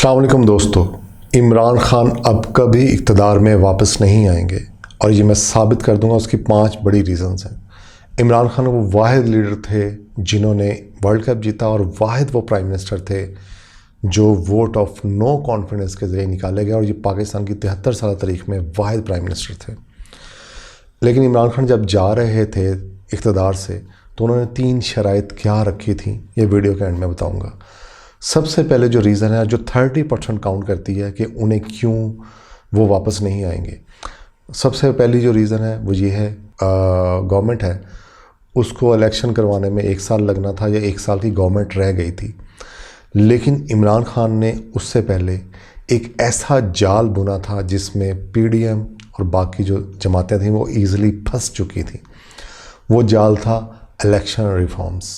अस्सलाम वालेकुम दोस्तों, इमरान खान अब कभी इक़्तिदार में वापस नहीं आएंगे और ये मैं साबित कर दूंगा। उसकी 5 बड़ी रीज़न्स हैं। इमरान खान वो वाहिद लीडर थे जिन्होंने वर्ल्ड कप जीता और वाहिद वो प्राइम मिनिस्टर थे जो वोट ऑफ नो कॉन्फिडेंस के ज़रिए निकाले गए और ये पाकिस्तान की 73 साल तारीख में वाहिद प्राइम मिनिस्टर थे। लेकिन इमरान खान जब जा रहे थे इक़्तिदार से तो उन्होंने 3 शराइत क्या रखी थी, ये वीडियो के एंड में बताऊँगा। सबसे पहले जो रीज़न है, जो 30% काउंट करती है कि उन्हें क्यों वो वापस नहीं आएंगे, सबसे पहली जो रीज़न है वो ये है, गवर्नमेंट है उसको इलेक्शन करवाने में 1 साल लगना था या 1 साल की गवर्नमेंट रह गई थी। लेकिन इमरान खान ने उससे पहले एक ऐसा जाल बुना था जिसमें PDM और बाकी जो जमातें थीं वो ईज़िली फंस चुकी थी। वो जाल था इलेक्शन रिफॉर्म्स।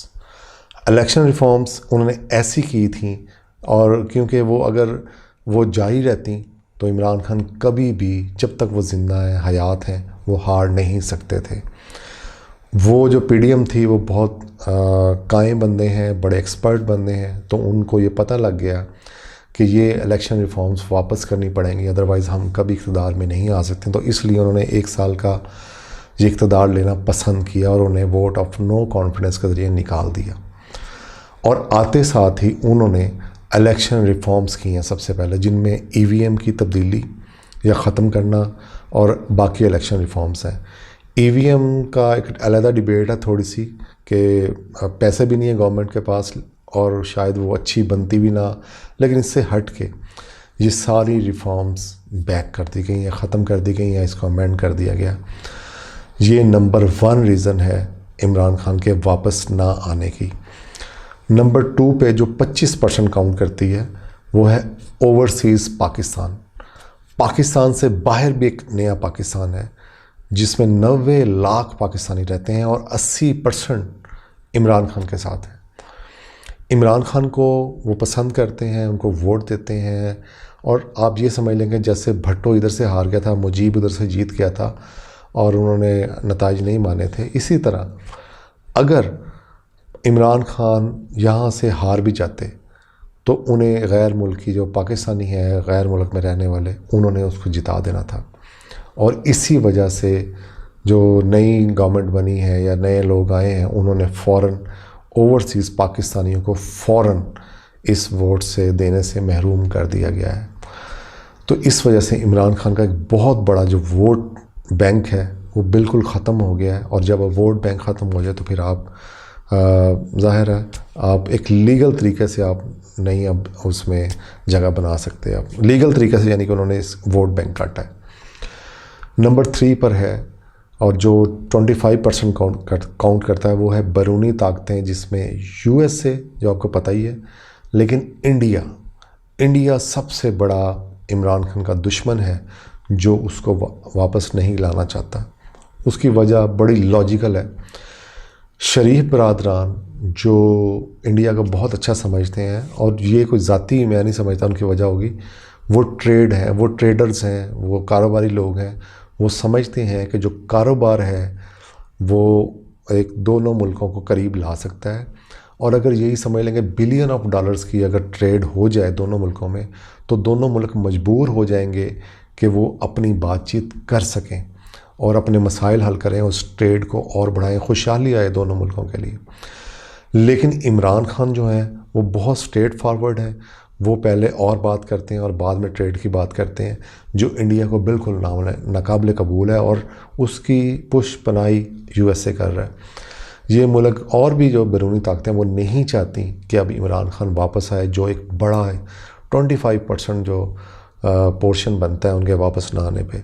इलेक्शन रिफॉर्म्स उन्होंने ऐसी की थी और क्योंकि वो अगर वो जारी रहती तो इमरान खान कभी भी, जब तक वो ज़िंदा हैं, हयात हैं, वो हार नहीं सकते थे। वो जो PDM थी वो बहुत कायम बंदे हैं, बड़े एक्सपर्ट बंदे हैं, तो उनको ये पता लग गया कि ये इलेक्शन रिफॉर्म्स वापस करनी पड़ेंगी, अदरवाइज़ हम कभी इक़्तिदार में नहीं आ सकते। तो इसलिए उन्होंने 1 साल का ये इक़्तिदार लेना पसंद किया और उन्हें वोट ऑफ नो कॉन्फिडेंस के ज़रिए निकाल दिया। और आते साथ ही उन्होंने इलेक्शन रिफॉर्म्स की हैं सबसे पहले, जिनमें EVM की तब्दीली या ख़त्म करना और बाकी इलेक्शन रिफॉर्म्स हैं। EVM का एक अलग डिबेट है थोड़ी सी कि पैसे भी नहीं है गवर्नमेंट के पास और शायद वो अच्छी बनती भी ना, लेकिन इससे हट के ये सारी रिफॉर्म्स बैक कर दी गई हैं, ख़त्म कर दी गई हैं, इसको अमेंड कर दिया गया। ये नंबर 1 रीज़न है इमरान खान के वापस ना आने की। नंबर 2 पे जो 25% काउंट करती है वो है ओवरसीज़ पाकिस्तान। पाकिस्तान से बाहर भी एक नया पाकिस्तान है जिसमें 90 लाख पाकिस्तानी रहते हैं और 80% इमरान खान के साथ हैं। इमरान खान को वो पसंद करते हैं, उनको वोट देते हैं। और आप ये समझ लेंगे जैसे भट्टो इधर से हार गया था, मुजीब उधर से जीत गया था और उन्होंने नताइज नहीं माने थे। इसी तरह अगर इमरान खान यहाँ से हार भी जाते तो उन्हें गैर मुल्की जो पाकिस्तानी है, गैर मुल्क में रहने वाले, उन्होंने उसको जिता देना था। और इसी वजह से जो नई गवर्नमेंट बनी है या नए लोग आए हैं, उन्होंने फ़ौरन ओवरसीज़ पाकिस्तानियों को फ़ौरन इस वोट से देने से महरूम कर दिया गया है। तो इस वजह से इमरान खान का एक बहुत बड़ा जो वोट बैंक है वो बिल्कुल ख़त्म हो गया है। और जब वोट बैंक ख़त्म हो जाए तो फिर आप ज़ाहिर है आप एक लीगल तरीके से आप नहीं अब उसमें जगह बना सकते। आप लीगल तरीके से, यानी कि उन्होंने इस वोट बैंक काटा है। नंबर 3 पर है और जो 25% काउंट करता है वो है बैरूनी ताकतें, जिसमें USA जो आपको पता ही है, लेकिन इंडिया सबसे बड़ा इमरान खान का दुश्मन है जो उसको वापस नहीं लाना चाहता। उसकी वजह बड़ी लॉजिकल है। शरीफ बरादरान जो इंडिया को बहुत अच्छा समझते हैं, और ये कोई ज़ाती मैं नहीं समझता उनकी वजह होगी, वो ट्रेड है, वो ट्रेडर्स हैं, वो कारोबारी लोग हैं। वो समझते हैं कि जो कारोबार है वो एक दोनों मुल्कों को करीब ला सकता है। और अगर यही समझ लेंगे बिलियन ऑफ डॉलर्स की अगर ट्रेड हो जाए दोनों मुल्कों में, तो दोनों मुल्क मजबूर हो जाएंगे कि वो अपनी बातचीत कर सकें और अपने मसाइल हल करें, उस ट्रेड को और बढ़ाएं, खुशहाली आए दोनों मुल्कों के लिए। लेकिन इमरान खान जो है वो बहुत स्ट्रेट फॉरवर्ड है। वो पहले और बात करते हैं और बाद में ट्रेड की बात करते हैं, जो इंडिया को बिल्कुल नाकाबिल कबूल है और उसकी पुश पनाही USA कर रहा है। ये मुल्क और भी जो बैरूनी ताकतें वो नहीं चाहती कि अब इमरान खान वापस आए, जो एक बड़ा है 25% जो पोर्शन बनता है उनके वापस ना आने पे।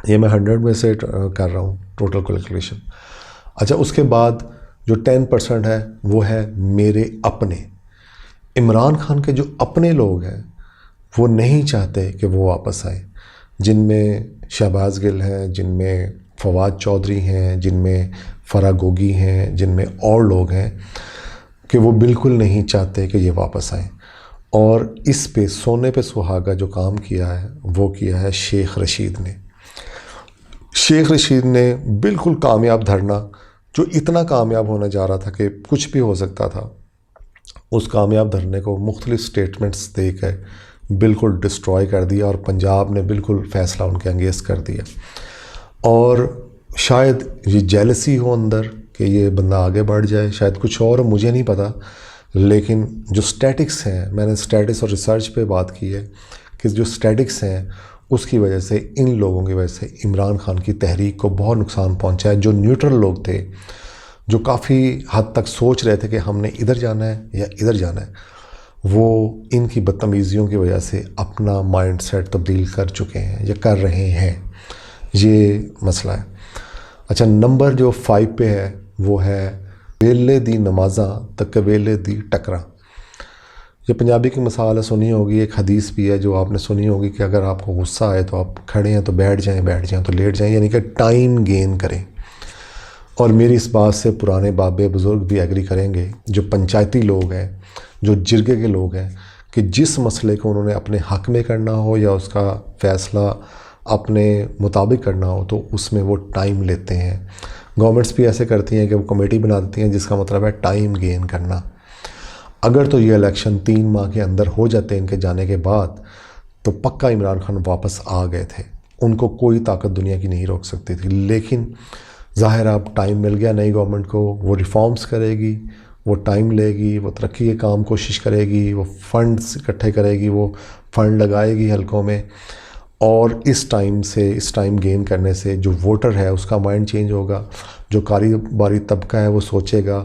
ये मैं 100 में से कर रहा हूँ टोटल कैलकुलेशन। अच्छा, उसके बाद जो 10% है वो है मेरे अपने। इमरान खान के जो अपने लोग हैं वो नहीं चाहते कि वो वापस आए, जिनमें शहबाज गिल हैं, जिनमें फवाद चौधरी हैं, जिनमें फराह गोगी हैं, जिनमें और लोग हैं, कि वो बिल्कुल नहीं चाहते कि ये वापस आएँ। और इस पे सोने पे सुहागा जो काम किया है वो किया है शेख रशीद ने। शेख रशीद ने बिल्कुल कामयाब धरना, जो इतना कामयाब होने जा रहा था कि कुछ भी हो सकता था, उस कामयाब धरने को मुख्तलिफ स्टेटमेंट्स देकर बिल्कुल डिस्ट्रॉय कर दिया और पंजाब ने बिल्कुल फ़ैसला उनके अंगेज़ कर दिया। और शायद ये जेलसी हो अंदर कि ये बंदा आगे बढ़ जाए, शायद कुछ और मुझे नहीं पता, लेकिन जो स्टैटिक्स हैं, मैंने स्टैटिक्स और रिसर्च पे बात की है कि जो स्टैटिक्स हैं उसकी वजह से, इन लोगों की वजह से इमरान खान की तहरीक को बहुत नुकसान पहुंचा है। जो न्यूट्रल लोग थे, जो काफ़ी हद तक सोच रहे थे कि हमने इधर जाना है या इधर जाना है, वो इनकी बदतमीज़ियों की वजह से अपना माइंड सेट तब्दील कर चुके हैं या कर रहे हैं। ये मसला है। अच्छा, नंबर जो 5 पे है वो है वेले दी नमाज़ा त कवेले दी टकरा। ये पंजाबी की मिसाल है, सुनी होगी। एक हदीस भी है जो आपने सुनी होगी कि अगर आपको गुस्सा आए तो आप खड़े हैं तो बैठ जाएं तो लेट जाएं, यानी कि टाइम गेन करें। और मेरी इस बात से पुराने बाबे बुज़ुर्ग भी एग्री करेंगे, जो पंचायती लोग हैं, जो जिरगे के लोग हैं, कि जिस मसले को उन्होंने अपने हक़ में करना हो या उसका फ़ैसला अपने मुताबिक करना हो तो उसमें वो टाइम लेते हैं। गवर्नमेंट्स भी ऐसे करती हैं कि वो कमेटी बना देती हैं, जिसका मतलब है टाइम गेन करना। अगर तो ये इलेक्शन 3 माह के अंदर हो जाते इनके जाने के बाद, तो पक्का इमरान खान वापस आ गए थे। उनको कोई ताकत दुनिया की नहीं रोक सकती थी। लेकिन ज़ाहिर अब टाइम मिल गया नई गवर्नमेंट को, वो रिफॉर्म्स करेगी, वो टाइम लेगी, वो तरक्की के काम कोशिश करेगी, वो फंड्स इकट्ठे करेगी, वो फंड लगाएगी हलकों में। और इस टाइम गेन करने से जो वोटर है उसका माइंड चेंज होगा। जो कारोबारी तबका है वो सोचेगा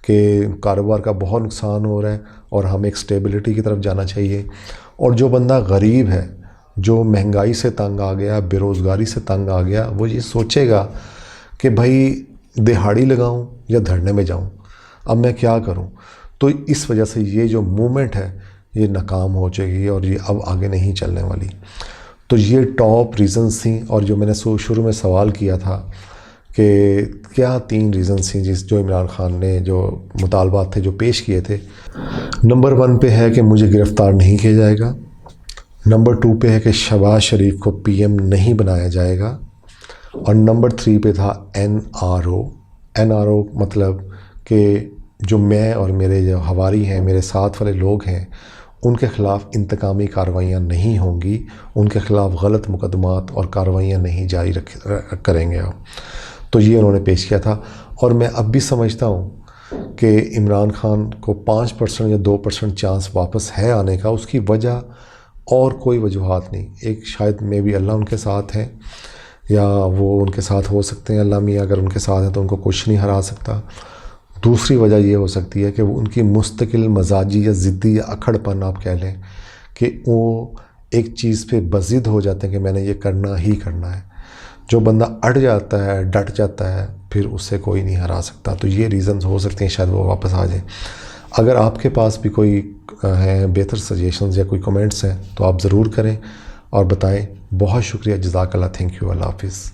कि कारोबार का बहुत नुकसान हो रहा है और हमें एक स्टेबिलिटी की तरफ जाना चाहिए। और जो बंदा गरीब है, जो महंगाई से तंग आ गया, बेरोज़गारी से तंग आ गया, वो ये सोचेगा कि भाई दिहाड़ी लगाऊं या धरने में जाऊं, अब मैं क्या करूं। तो इस वजह से ये जो मूवमेंट है ये नाकाम हो जाएगी और ये अब आगे नहीं चलने वाली। तो ये टॉप रीज़न्स थी। और जो मैंने शुरू में सवाल किया था कि क्या 3 रीज़न्स थी जो इमरान खान ने जो मुतालबात थे जो पेश किए थे। नंबर 1 पे है कि मुझे गिरफ़्तार नहीं किया जाएगा। नंबर 2 पे है कि शहबाज शरीफ को PM नहीं बनाया जाएगा। और नंबर 3 पे था NRO मतलब कि जो मैं और मेरे जो हवारी हैं, मेरे साथ वाले लोग हैं, उनके ख़िलाफ़ इंतकामी कार्रवाइयाँ नहीं होंगी, उनके ख़िलाफ़ गलत मुकदमात और कार्रवाइयाँ नहीं जारी करेंगे आप। तो ये उन्होंने पेश किया था। और मैं अब भी समझता हूँ कि इमरान खान को 5% या 2% चांस वापस है आने का। उसकी वजह और कोई वजूहात नहीं। एक शायद मे बी अल्लाह उनके साथ हैं या वो उनके साथ हो सकते हैं। अल्लाह मियाँ अगर उनके साथ हैं तो उनको कुछ नहीं हरा सकता। दूसरी वजह ये हो सकती है कि वो उनकी मुस्तकिल मजाजी या ज़िद्दी या अखड़पन आप कह लें कि वो एक चीज़ पे बज़िद हो जाते हैं कि मैंने ये करना ही करना है। जो बंदा अड़ जाता है, डट जाता है, फिर उससे कोई नहीं हरा सकता। तो ये रीज़न्स हो सकते हैं शायद वो वापस आ जाए। अगर आपके पास भी कोई हैं बेहतर सजेशंस या कोई कमेंट्स हैं तो आप ज़रूर करें और बताएं। बहुत शुक्रिया, जज़ाकल्लाह, थैंक यू, अल्लाह हाफ़िज़।